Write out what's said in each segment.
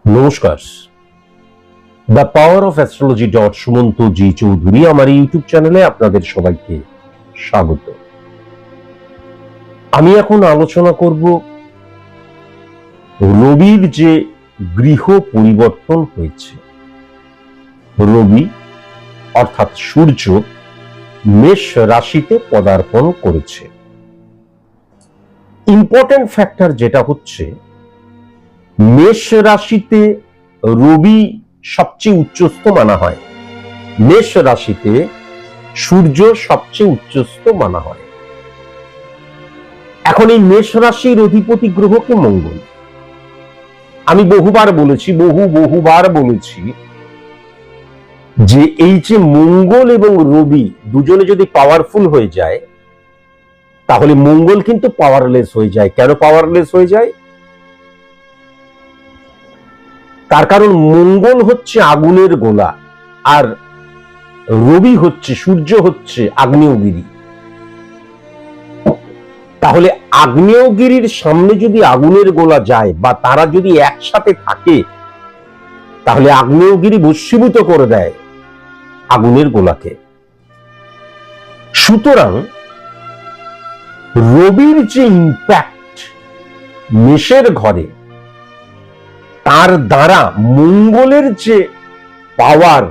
নমস্কার। The power of astrology Sumanta ji Chowdhury আমার YouTube চ্যানেলে আপনাদের সবাইকে স্বাগত। আমি এখন আলোচনা করব রবির যে গৃহ পরিবর্তন হয়েছে। রবি অর্থাৎ সূর্য মেষ রাশিতে পদার্পণ করেছে। ইম্পর্টেন্ট ফ্যাক্টর যেটা হচ্ছে, মেষ রাশিতে রবি সবচেয়ে উচ্চস্থ মানা হয়, মেষ রাশিতে সূর্য সবচেয়ে উচ্চস্থ মানা হয়। এখন এই মেষ রাশির অধিপতি গ্রহকে মঙ্গল। আমি বহুবার বলেছি যে এই যে মঙ্গল এবং রবি দুজনে যদি পাওয়ারফুল হয়ে যায়, তাহলে মঙ্গল কিন্তু পাওয়ারলেস হয়ে যায়। কেন পাওয়ারলেস হয়ে যায়? তার কারণ মঙ্গল হচ্ছে আগুনের গোলা, আর রবি হচ্ছে, সূর্য হচ্ছে আগ্নেয়গিরি। তাহলে আগ্নেয়গিরির সামনে যদি আগুনের গোলা যায় বা তারা যদি একসাথে থাকে, তাহলে আগ্নেয়গিরি ভস্মীভূত করে দেয় আগুনের গোলাকে। সুতরাং রবির যে ইম্প্যাক্ট মেষের ঘরে, তার দ্বারা মঙ্গলের যে পাওয়ার,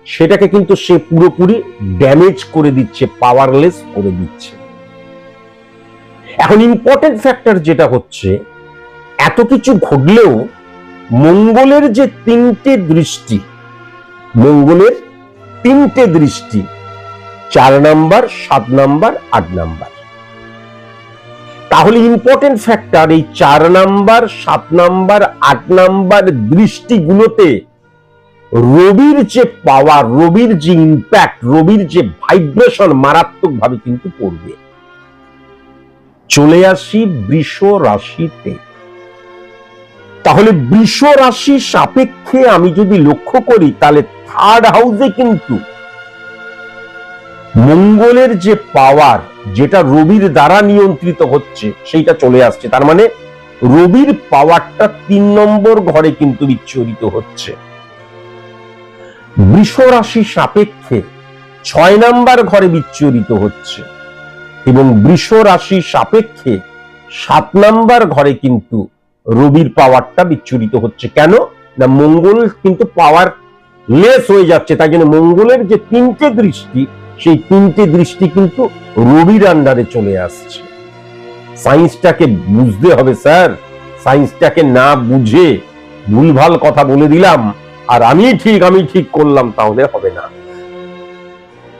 সেটাকে কিন্তু সে পুরোপুরি ড্যামেজ করে দিচ্ছে, পাওয়ারলেস করে দিচ্ছে। এখন ইম্পর্টেন্ট ফ্যাক্টর যেটা হচ্ছে, এত কিছু ঘটলেও মঙ্গলের যে তিনটে দৃষ্টি, মঙ্গলের তিনটে দৃষ্টি 4 নাম্বার, 7 নাম্বার, 8 নাম্বার। তাহলে ইম্পর্টেন্ট ফ্যাক্টর এই 4 নাম্বার, 7 নাম্বার, 8 নাম্বার দৃষ্টিগুলোতে রবির যে পাওয়ার, রবির যে ইম্প্যাক্ট, রবির যে ভাইব্রেশন মারাত্মকভাবে কিন্তু পড়বে। চলে আসি বৃষ রাশিতে। তাহলে বৃষ রাশি সাপেক্ষে আমি যদি লক্ষ্য করি, তাহলে 3rd হাউসে কিন্তু মঙ্গলের যে পাওয়ার, যেটা রবির দ্বারা নিয়ন্ত্রিত হচ্ছে, সেইটা চলে আসছে। তার মানে রবির পাওয়ারটা 3 নম্বর ঘরে কিন্তু বিচ্ছুরিত হচ্ছে। বৃষ রাশি সাপেক্ষে 6 নাম্বার ঘরে বিচ্ছুরিত হচ্ছে, এবং বৃষ রাশি সাপেক্ষে 7 নাম্বার ঘরে কিন্তু রবির পাওয়ারটা বিচ্ছুরিত হচ্ছে। কেন না, মঙ্গল কিন্তু পাওয়ার লেস হয়ে যাচ্ছে। তাই জন্য মঙ্গলের যে 3টে দৃষ্টি, সেই 3টে দৃষ্টি কিন্তু রবির আন্ডারে চলে আসছে। সায়েন্সটাকে বুঝতে হবে স্যার। সায়েন্সটাকে না বুঝে ভুলভাল কথা বলে দিলাম আর আমি ঠিক করলাম, তাহলে হবে না।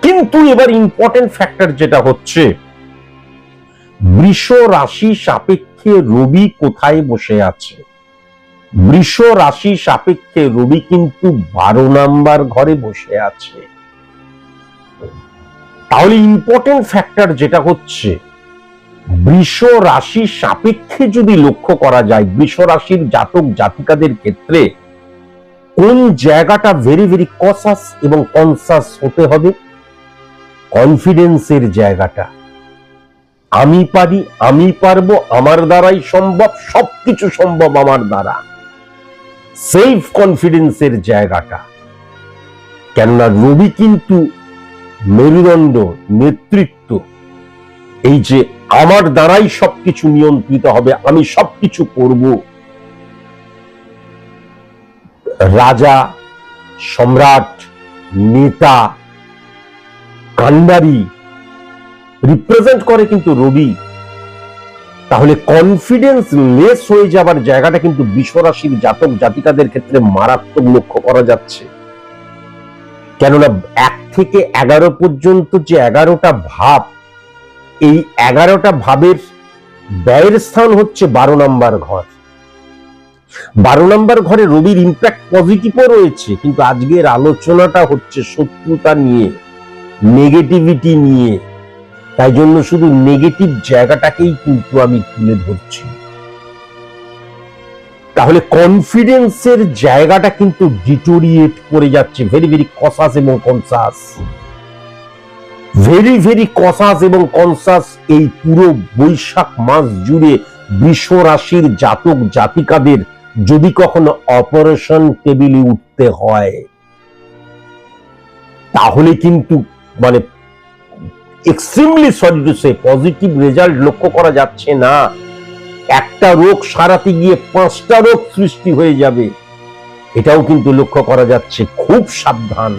কিন্তু এবার ইম্পর্টেন্ট ফ্যাক্টর যেটা হচ্ছে, বৃষ রাশি সাপেক্ষে রবি কোথায় বসে আছে? বৃষ রাশি সাপেক্ষে রবি কিন্তু 12 নাম্বার ঘরে বসে আছে। তাহলে ইম্পর্টেন্ট ফ্যাক্টর যেটা হচ্ছে, বৃষ রাশি সাপেক্ষে যদি লক্ষ্য করা যায়, বৃষ রাশির জাতক জাতিকাদের ক্ষেত্রে কোন জায়গাটা ভেরি ভেরি কসাস এবং কনসাস হতে হবে? কনফিডেন্সের জায়গাটা। আমি পারি, আমি পারবো, আমার দ্বারাই সম্ভব, সবকিছু সম্ভব আমার দ্বারা, সেলফ কনফিডেন্সের জায়গাটা। কেননা রবি কিন্তু মেরুদণ্ড, নেতৃত্ব, এই যে আমার দ্বারাই সবকিছু নিয়ন্ত্রিত হবে, আমি সবকিছু করব। রাজা, সম্রাট, নেতা, কান্ডারি রিপ্রেজেন্ট করে কিন্তু রবি। তাহলে কনফিডেন্স লেস হয়ে যাবার জায়গাটা কিন্তু বৃষ রাশির জাতক জাতিকাদের ক্ষেত্রে মারাত্মক লক্ষ্য করা যাচ্ছে। কেননা 1 থেকে 11 পর্যন্ত যে 11টা ভাব, এই 11টা ভাবের ব্যয়ের স্থান হচ্ছে 12 নাম্বার ঘর। 12 নাম্বার ঘরে রবির ইম্প্যাক্ট পজিটিভও রয়েছে, কিন্তু আজকের আলোচনাটা হচ্ছে শত্রুতা নিয়ে, নেগেটিভিটি নিয়ে। তাই জন্য শুধু নেগেটিভ জায়গাটাকেই কিন্তু আমি তুলে ধরছি। তাহলে কনফিডেন্সের জায়গাটা কিন্তু ডিটোরিয়েট করে যাচ্ছে, ভেরি ভেরি কসাস এবং কনসাস, ভেরি ভেরি কসাস এবং কনসাস। এই পুরো বৈশাখ মাস জুড়ে বৃষ রাশির জাতক জাতিকাদের যদি কখনো অপারেশন টেবিলে উঠতে হয়, তাহলে কিন্তু মানে extremely sorry to say positive result লক্ষ্য করা যাচ্ছে না। একটা রোগ সারাতে গিয়ে 5টা রোগ সৃষ্টি হয়ে যাবে, এটাও কিন্তু লক্ষ্য করা যাচ্ছে। খুব সাবধান।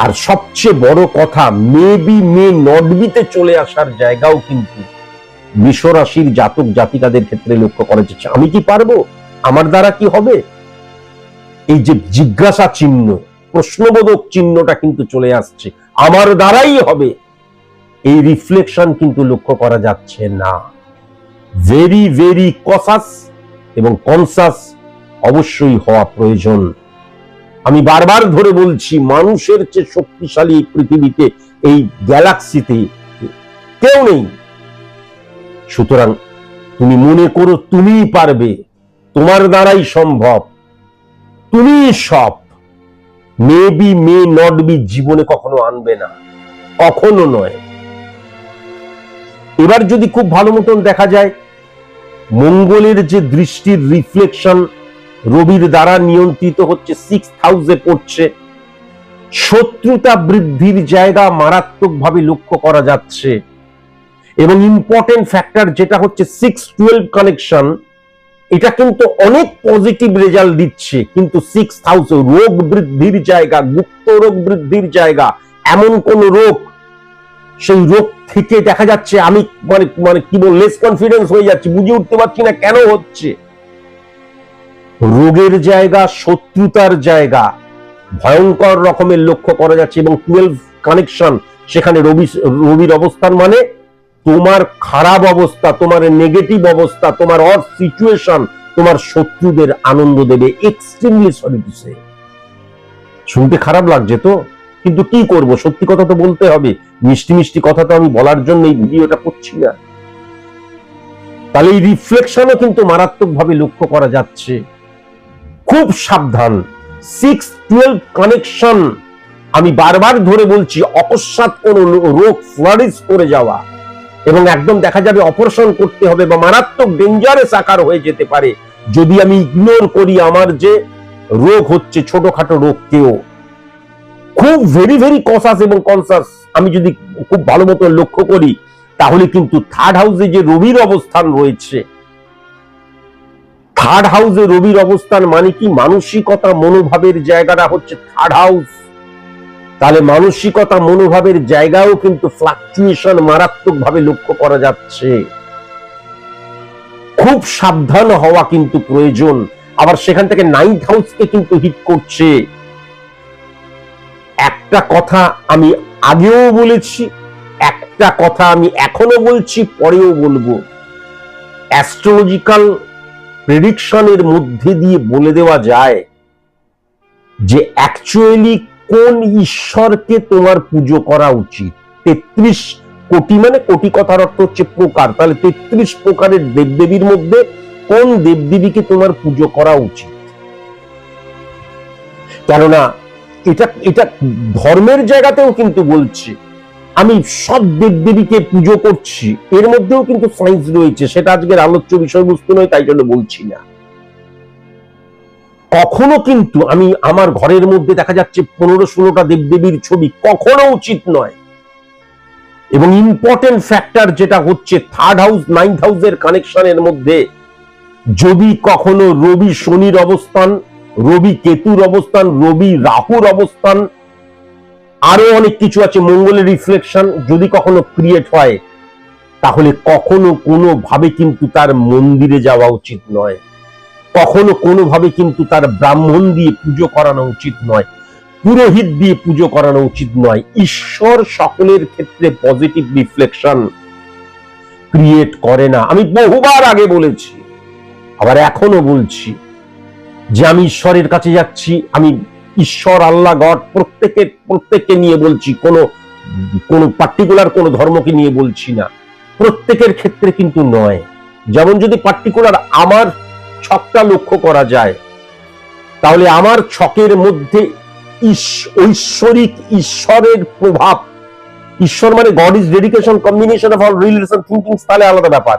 আর সবচেয়ে বড় কথা, মেবি মে নট বিতে চলে আসার জায়গাও কিন্তু বৃষ রাশির জাতক জাতিকাদের ক্ষেত্রে লক্ষ্য করা যাচ্ছে। আমি কি পারবো? আমার দ্বারা কি হবে? এই যে জিজ্ঞাসা চিহ্ন, প্রশ্নবোধক চিহ্নটা কিন্তু চলে আসছে, আমার দ্বারাই হবে, এই রিফ্লেকশন কিন্তু লক্ষ্য করা যাচ্ছে না। ভেরি ভেরি কসাস এবং কনসাস অবশ্যই হওয়া প্রয়োজন। আমি বারবার ধরে বলছি, মানুষের চেয়ে শক্তিশালী পৃথিবীতে, এই গ্যালাক্সিতে কেউ নেই। সুতরাং তুমি মনে করো তুমিই পারবে, তোমার দ্বারাই সম্ভব, তুমি সব। মেবি মে নট বি জীবনে কখনো আনবে না, কখনো নয়। এবার যদি খুব ভালো মতন দেখা যায়, মঙ্গলের যে দৃষ্টির রিফ্লেকশন রবির দ্বারা নিয়ন্ত্রিত হচ্ছে, 6th হাউসে পড়ছে, শত্রুতা বৃদ্ধির জায়গা মারাত্মকভাবে লক্ষ্য করা যাচ্ছে। এবং ইম্পর্টেন্ট ফ্যাক্টর যেটা হচ্ছে 6-12 কানেকশন, এটা কিন্তু অনেক পজিটিভ রেজাল্ট দিচ্ছে, কিন্তু 6th হাউসে রোগ বৃদ্ধির জায়গা, গুপ্ত রোগ বৃদ্ধির জায়গা, এমন কোন রোগ, সেই রোগ থেকে দেখা যাচ্ছে আমি মানে মানে কি বল লেস কনফিডেন্স হয়ে যাচ্ছে, বুঝে উঠতে পারছি না কেন হচ্ছে। রোগের জায়গা, শত্রুতার জায়গা ভয়ঙ্কর রকমের লক্ষ্য করা যাচ্ছে। এবং 12 কানেকশন, সেখানে রবির অবস্থান মানে তোমার খারাপ অবস্থা, তোমার নেগেটিভ অবস্থা, তোমার অড সিচুয়েশন, তোমার শত্রুদের আনন্দ দেবে। এক্সট্রিমলি সরি টু সে, শুনতে খারাপ লাগছে তো, কিন্তু কি করব, সত্যি কথা তো বলতে হবে। মিষ্টি মিষ্টি কথা তো আমি বলার জন্য এই ভিডিওটা করছি না। তাহলে এই রিফ্লেকশনও কিন্তু মারাত্মকভাবে লক্ষ্য করা যাচ্ছে। খুব সাবধান। 6-12 কানেকশন, আমি বারবার ধরে বলছি, অকস্মাৎ কোন রোগ ফ্লারিশ করে যাওয়া এবং একদম দেখা যাবে অপারেশন করতে হবে বা মারাত্মক ডেঞ্জারাস আকার হয়ে যেতে পারে যদি আমি ইগনোর করি আমার যে রোগ হচ্ছে, ছোটখাটো রোগকেও। খুব ভেরি ভেরি কসাস এবং কনসাস আমি যদি খুব ভালো মতো লক্ষ্য করি, তাহলে কিন্তু 3rd হাউসে যে রবির অবস্থান রয়েছে, 3rd হাউসে রবির অবস্থান মানে কি, মানসিকতা মনোভাবের জায়গাটা হচ্ছে 3rd হাউস। তাহলে মানসিকতা মনোভাবের জায়গাও কিন্তু ফ্লাকচুয়েশন মারাত্মকভাবে লক্ষ্য করা যাচ্ছে। খুব সাবধান হওয়া কিন্তু প্রয়োজন। আবার সেখান থেকে 9th হাউসকে কিন্তু হিট করছে। একটা কথা আমি আগেও বলেছি, একটা কথা আমি এখনো বলছি, পরেও বলবো, অ্যাস্ট্রোলজিক্যাল প্রেডিকশনের মধ্যে দিয়ে বলে দেওয়া যায় যে অ্যাকচুয়ালি কোন ঈশ্বরকে তোমার পুজো করা উচিত। 33 কোটি মানে কোটি কথার অর্থ হচ্ছে প্রকার, তাহলে 33 প্রকারের দেবদেবীর মধ্যে কোন দেবদেবীকে তোমার পুজো করা উচিত। কেননা এটা এটা ধর্মের জায়গাতেও কিন্তু বলছে, আমি সব দেবদেবীকে পুজো করছি, এর মধ্যেও কিন্তু সায়েন্স রয়েছে, সেটা আজকের আলোচ্য বিষয়বস্তু নয়, তাই জন্য বলছি না। কখনো কিন্তু আমি আমার ঘরের মধ্যে দেখা যাচ্ছে 15-16টা দেবদেবীর ছবি, কখনো উচিত নয়। এবং ইম্পর্টেন্ট ফ্যাক্টর যেটা হচ্ছে 3rd হাউস 9th হাউসের কানেকশনের মধ্যে যদি কখনো রবি শনির অবস্থান, রবি কেতুর অবস্থান, রবি রাহুর অবস্থান, আরো অনেক কিছু আছে, মঙ্গলের রিফ্লেকশন যদি কখনো ক্রিয়েট হয়, তাহলে কখনো কোনোভাবে কিন্তু তার মন্দিরে যাওয়া উচিত নয়, কখনো কোনোভাবে কিন্তু তার ব্রাহ্মণ দিয়ে পুজো করানো উচিত নয়, পুরোহিত দিয়ে পুজো করানো উচিত নয়। ঈশ্বর সকলের ক্ষেত্রে পজিটিভ রিফ্লেকশন ক্রিয়েট করে না। আমি বহুবার আগে বলেছি, আবার এখনো বলছি, যে আমি ঈশ্বরের কাছে যাচ্ছি, আমি ঈশ্বর, আল্লাহ, গড প্রত্যেককে নিয়ে বলছি, কোন পার্টিকুলার কোন ধর্মকে নিয়ে বলছি না, প্রত্যেকের ক্ষেত্রে কিন্তু নয়। যেমন যদি পার্টিকুলার আমার ছকটা লক্ষ্য করা যায়, তাহলে আমার ছকের মধ্যে ঐশ্বরিক ঈশ্বরের প্রভাব, ঈশ্বর মানে god is dedication, combination of all relation thinkings, তাহলে আলাদা ব্যাপার।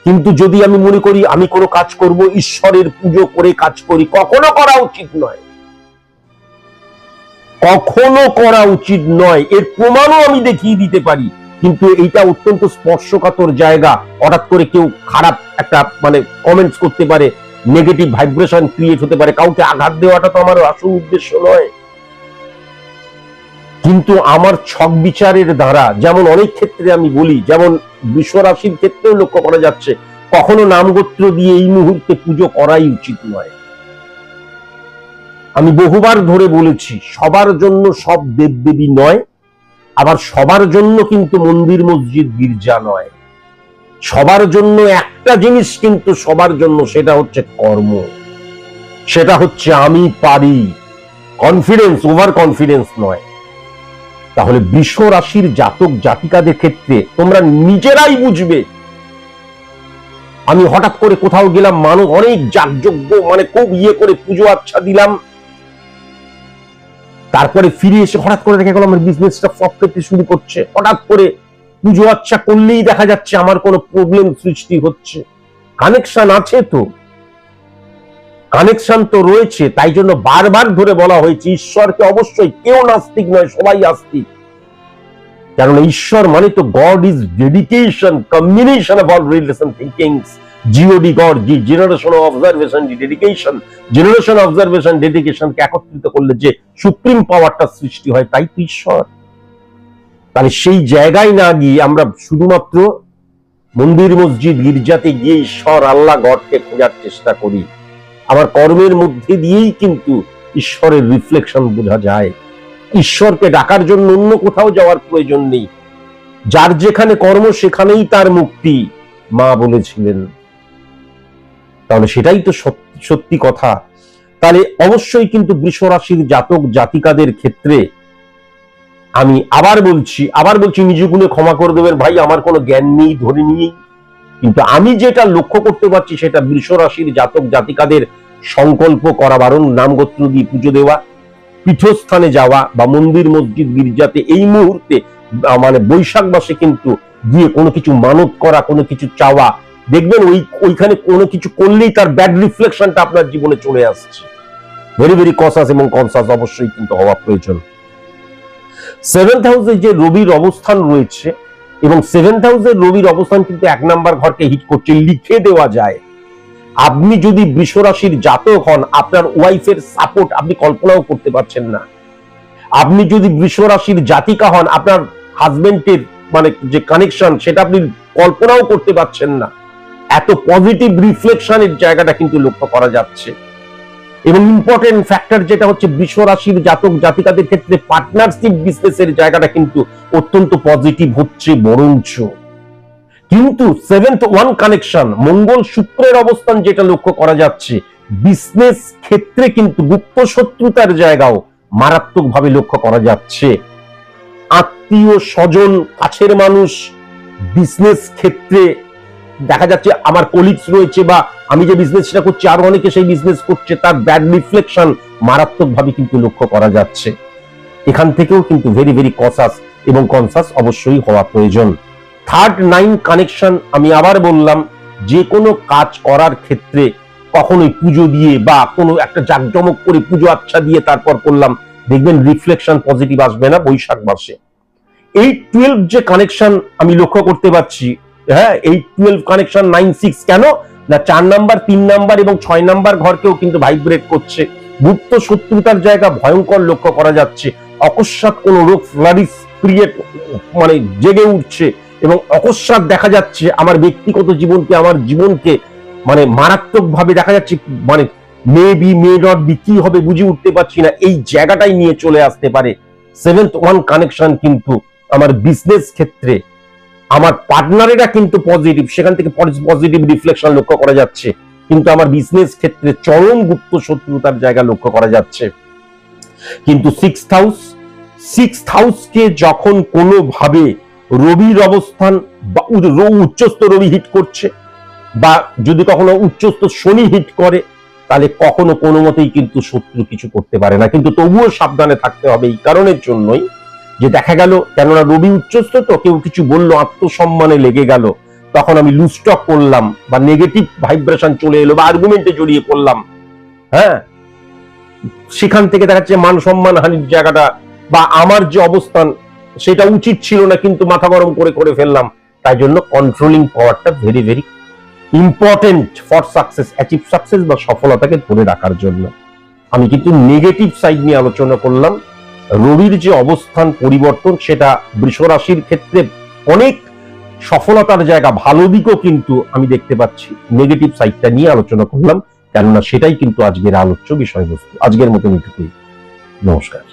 কিন্তু যদি আমি মনে করি আমি কোনো কাজ করব ঈশ্বরের পুজো করে কাজ করি, কখনো করা উচিত নয়, কখনো করা উচিত নয়। এর প্রমাণও আমি দেখিয়ে দিতে পারি। কিন্তু এইটা অত্যন্ত স্পর্শকাতর জায়গা। হঠাৎ করে কেউ খারাপ একটা কমেন্টস করতে পারে, নেগেটিভ ভাইব্রেশন ক্রিয়েট হতে পারে, কাউকে আঘাত দেওয়াটা তো আমার আসল উদ্দেশ্য নয়। কিন্তু আমার ছক বিচারের দ্বারা, যেমন অনেক ক্ষেত্রে আমি বলি, যেমন বৃষ রাশির ক্ষেত্রেও লক্ষ্য করা যাচ্ছে, কখনো নামগোত্র দিয়ে এই মুহূর্তে পুজো করাই উচিত নয়। আমি বহুবার ধরে বলেছি, সবার জন্য সব দেবদেবী নয়, আবার সবার জন্য কিন্তু মন্দির মসজিদ গির্জা নয়। সবার জন্য একটা জিনিস কিন্তু সবার জন্য, সেটা হচ্ছে কর্ম, সেটা হচ্ছে আমি পারি, কনফিডেন্স, ওভার কনফিডেন্স নয়। তাহলে বৃষ রাশির জাতক জাতিকাদের ক্ষেত্রে তোমরা নিজেরাই বুঝবে। আমি হঠাৎ করে কোথাও গেলাম, মানুষ অনেক যাগযজ্ঞ খুব করে পুজো আচ্ছা দিলাম, তারপরে ফিরে এসে হঠাৎ করে দেখা গেল আমার বিজনেসটা ফ্লপ করতে শুরু করছে। হঠাৎ করে পুজো আচ্ছা করলেই দেখা যাচ্ছে আমার কোনো প্রবলেম সৃষ্টি হচ্ছে। কানেকশন আছে তো, কানেকশন তো রয়েছে। তাই জন্য বারবার ধরে বলা হয়েছে ঈশ্বরকে অবশ্যই, কেউ নাস্তিক নয়, সবাই আস্তিক। কারণ ঈশ্বর মানে তো God is dedication, combination of all relation thinkings. GOD God, generation of observation, dedication, generation observation, ডেডিকেশনকে একত্রিত করলে যে সুপ্রিম পাওয়ারটা সৃষ্টি হয়, তাই তো ঈশ্বর। তাহলে সেই জায়গায় না গিয়ে আমরা শুধুমাত্র মন্দির মসজিদ গির্জাতে গিয়ে ঈশ্বর আল্লাহ গডকে খোঁজার চেষ্টা করি। আমার কর্মের মধ্যে দিয়েই কিন্তু ঈশ্বরের রিফ্লেকশন বোঝা যায়। ঈশ্বরকে ডাকার জন্য অন্য কোথাও যাওয়ার প্রয়োজন নেই। যার যেখানে কর্ম সেখানেই তার মুক্তি, মা বলেছিলেন। তাহলে সেটাই তো সত্যি কথা। তাহলে অবশ্যই কিন্তু বৃষ রাশির জাতক জাতিকাদের ক্ষেত্রে আমি আবার বলছি নিজ গুণে ক্ষমা করে দেবেন ভাই, আমার কোনো জ্ঞান নেই ধরে নিয়েই। কিন্তু আমি যেটা লক্ষ্য করতে পারছি সেটা বৃষ রাশির জাতক জাতিকাদের সংকল্প করা বারণ, নামগোত্র দিয়ে পুজো দেওয়া, পীঠস্থানে যাওয়া বা মন্দির মসজিদ গির্জাতে এই মুহূর্তে বৈশাখ মাসে কিন্তু গিয়ে কোনো কিছু মানত করা, কোনো কিছু চাওয়া, দেখবেন ওইখানে কোনো কিছু করলেই তার ব্যাড রিফ্লেকশনটা আপনার জীবনে চলে আসছে। ভেরি ভেরি কনসাস এবং কনসাস অবশ্যই কিন্তু হওয়া প্রয়োজন। 7th হাউসে যে রবির অবস্থান রয়েছে, এবং 7th হাউসের রবির অবস্থান কিন্তু 1 নাম্বার ঘরকে হিট করছে, লিখে দেওয়া যায়। আপনি যদি বৃষ রাশির জাতক হন, আপনার ওয়াইফের সাপোর্ট আপনি কল্পনাও করতে পারছেন না। আপনি যদি বৃষ রাশির জাতিকা হন, আপনার হাজবেন্ডের যে কানেকশন সেটা আপনি কল্পনাও করতে পারছেন না। এত পজিটিভ রিফ্লেকশনের জায়গাটা কিন্তু লক্ষ্য করা যাচ্ছে। এবং ইম্পর্টেন্ট ফ্যাক্টর যেটা হচ্ছে বৃষ রাশির জাতক জাতিকাদের ক্ষেত্রে পার্টনারশিপ বিজনেসের জায়গাটা কিন্তু অত্যন্ত পজিটিভ হচ্ছে বরঞ্চ। কিন্তু 7th ওয়ান কানেকশন, মঙ্গল শুক্রের অবস্থান যেটা লক্ষ্য করা যাচ্ছে, বিজনেস ক্ষেত্রে কিন্তু গুপ্ত শত্রুতার জায়গাও মারাত্মকভাবে লক্ষ্য করা যাচ্ছে। আত্মীয় স্বজন, কাছের মানুষ, বিজনেস ক্ষেত্রে দেখা যাচ্ছে আমার কলিগস রয়েছে বা আমি যে বিজনেসটা করছি আরো অনেকে সেই বিজনেস করছে, তার ব্যাড রিফ্লেকশন মারাত্মকভাবে কিন্তু লক্ষ্য করা যাচ্ছে। এখান থেকেও কিন্তু ভেরি ভেরি কনসাস এবং কনসাস অবশ্যই হওয়া প্রয়োজন। 3rd 9 কানেকশন, আমি আবার বললাম, যে কোনো কাজ করার ক্ষেত্রে কখনোই পুজো দিয়ে বা কোনো একটা জাঁকজমক করে পুজো আচ্ছা দিয়ে তারপর করলাম, দেখবেন রিফ্লেকশন পজিটিভ আসবে না বৈশাখ মাসে। 8-12 যে কানেকশন আমি লক্ষ্য করতে পারছি, হ্যাঁ 8-12 কানেকশন 9-6 কেন না 4 নাম্বার 3 নাম্বার এবং 6 নাম্বার ঘরকেও কিন্তু ভাইব্রেট করছে। গুপ্ত শত্রুতার জায়গা ভয়ঙ্কর লক্ষ্য করা যাচ্ছে। অকস্মাৎ কোন রোগ ফ্লারিস ক্রিয়েট জেগে উঠছে এবং অকস্মাৎ দেখা যাচ্ছে আমার ব্যক্তিগত জীবনকে, আমার জীবনকে মারাত্মক ভাবে দেখা যাচ্ছে may be may not be, কি হবে বুঝে উঠতে পারছি না, এই জায়গাটাই নিয়ে চলে আসতে পারে। 7th ওয়ান কানেকশন কিন্তু আমার বিজনেস ক্ষেত্রে আমার পার্টনারেরা কিন্তু পজিটিভ, সেখান থেকে পজিটিভ রিফ্লেকশন লক্ষ্য করা যাচ্ছে, কিন্তু আমার বিজনেস ক্ষেত্রে চরম গুপ্ত শত্রুতার জায়গা লক্ষ্য করা যাচ্ছে। কিন্তু 6th হাউসকে যখন কোনোভাবে রবির অবস্থান বা উচ্চস্থ রবি হিট করছে, বা যদি কখনো উচ্চস্থ শনি হিট করে, তাহলে কখনো কোনো মতেই কিন্তু শত্রু কিছু করতে পারে না। কিন্তু তবুও সাবধানে থাকতে হবে এই কারণের জন্যই যে দেখা গেল, কেননা রবি উচ্চস্থ তো কেউ কিছু বললো, আত্মসম্মানে লেগে গেল, তখন আমি লুজ টক করলাম বা নেগেটিভ ভাইব্রেশন চলে এলো বা আর্গুমেন্টে জড়িয়ে পড়লাম, হ্যাঁ, সেখান থেকে দেখা যাচ্ছে মান সম্মান হানির জায়গাটা বা আমার যে অবস্থান সেটা উচিত ছিল না কিন্তু মাথা গরম করে করে ফেললাম। তাই জন্য কন্ট্রোলিং পাওয়ারটা very very important for success, achieve success বা সফলতাকে ধরে রাখার জন্য। আমি কিন্তু নেগেটিভ সাইড নিয়ে আলোচনা করলাম। রবির যে অবস্থান পরিবর্তন সেটা বৃষ রাশির ক্ষেত্রে অনেক সফলতার জায়গা, ভালো দিকও কিন্তু আমি দেখতে পাচ্ছি। নেগেটিভ সাইডটা নিয়ে আলোচনা করলাম, কেননা সেটাই কিন্তু আজকের আলোচ্য বিষয়বস্তু। আজকের মতন এটুকুই, নমস্কার।